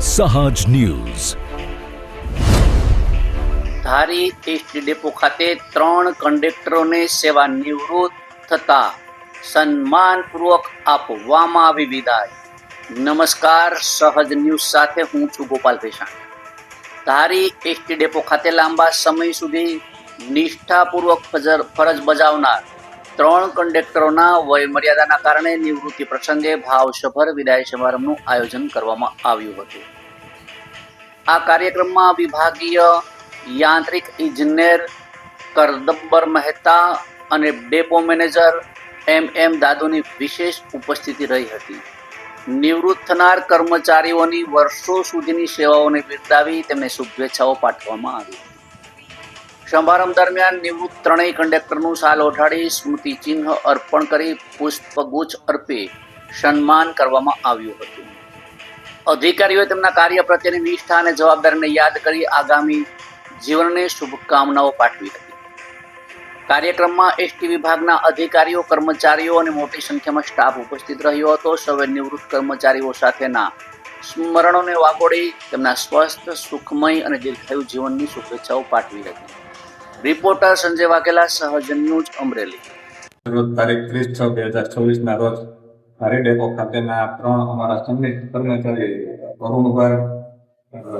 સહજ ન્યૂઝ. ધારી ST depot ખાતે 3 કંડક્ટરોને સેવા નિવૃત્ત થતા સન્માનપૂર્વક આપવામાં આવી વિદાય. નમસ્કાર, સહજ ન્યૂઝ સાથે હું છું ગોપાલ ભેસાણ. ધારી એસટી ડેપો ખાતે લાંબા સમય સુધી નિષ્ઠાપૂર્વક ફરજ બજાવનાર 3 કંડક્ટરોના વય મર્યાદાના કારણે નિવૃત્તિ પ્રસંગે ભાવસભર વિદાય સમારંભનું આયોજન કરવામાં આવ્યું હતું. આ કાર્યક્રમમાં વિભાગીય યાંત્રિક ઇજનેર કરદબ્બર મહેતા અને ડેપો મેનેજર એમ દાદુની વિશેષ ઉપસ્થિતિ રહી હતી. નિવૃત્ત થનાર કર્મચારીઓની વર્ષો સુધીની સેવાઓને બિરદાવી તેમને શુભેચ્છાઓ પાઠવવામાં આવી. સમારંભ દરમિયાન નિવૃત્ત 3 કંડક્ટરનું શાલ ઓઢાડી સ્મૃતિ ચિહ્ન અર્પણ કરી પુષ્પગુચ્છ અર્પી સન્માન કરવામાં આવ્યું હતું. અધિકારીઓએ તેમના કાર્ય પ્રત્યેની નિષ્ઠા અને જવાબદારીને યાદ કરી આગામી જીવનને શુભકામનાઓ પાઠવી હતી. કાર્યક્રમમાં એસટી વિભાગના અધિકારીઓ, કર્મચારીઓ અને મોટી સંખ્યામાં સ્ટાફ ઉપસ્થિત રહ્યો હતો. સૌએ નિવૃત્ત કર્મચારીઓ સાથેના સ્મરણોને વાગોળી તેમના સ્વસ્થ, સુખમય અને દીર્ઘાયુ જીવનની શુભેચ્છાઓ પાઠવી હતી. રિપોર્ટર સંજય વાઘેલા, સહજ ન્યૂઝ, અમરેલી. તારીખ 30/6/2024 ના રોજ ધારી ડેપો ખાતેના 3 અમારા સન્માનિત કર્મચારી વરુણભાઈ,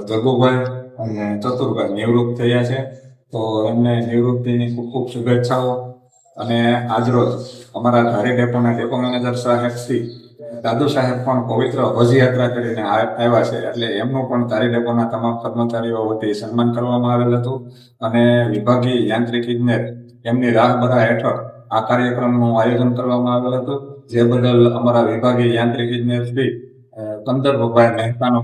જગુભાઈ અને ચતુરભાઈ નિવૃત્ત થયા છે. તો એમને નિવૃત્તિની ખૂબ ખૂબ શુભેચ્છાઓ. અને આજરોજ અમારા ધારી ડેપોના ડેપો મેનેજર સાહેબ શ્રી દાદુ સાહેબ પણ પવિત્ર હજ યાત્રા કરીને આવ્યા છે, એટલે એમનું પણ ધારી ડેપોના તમામ કર્મચારીઓ વતી સન્માન કરવામાં આવેલ હતું. અને વિભાગીય યાંત્રિક ઇજનેર એમની રાહબરા હેઠળ આ કાર્યક્રમનું આયોજન કરવામાં આવેલ હતું, જે બદલ અમારા વિભાગીય યાંત્રિક ઇજનેર શ્રી કંદરભાઈ મહેતાનો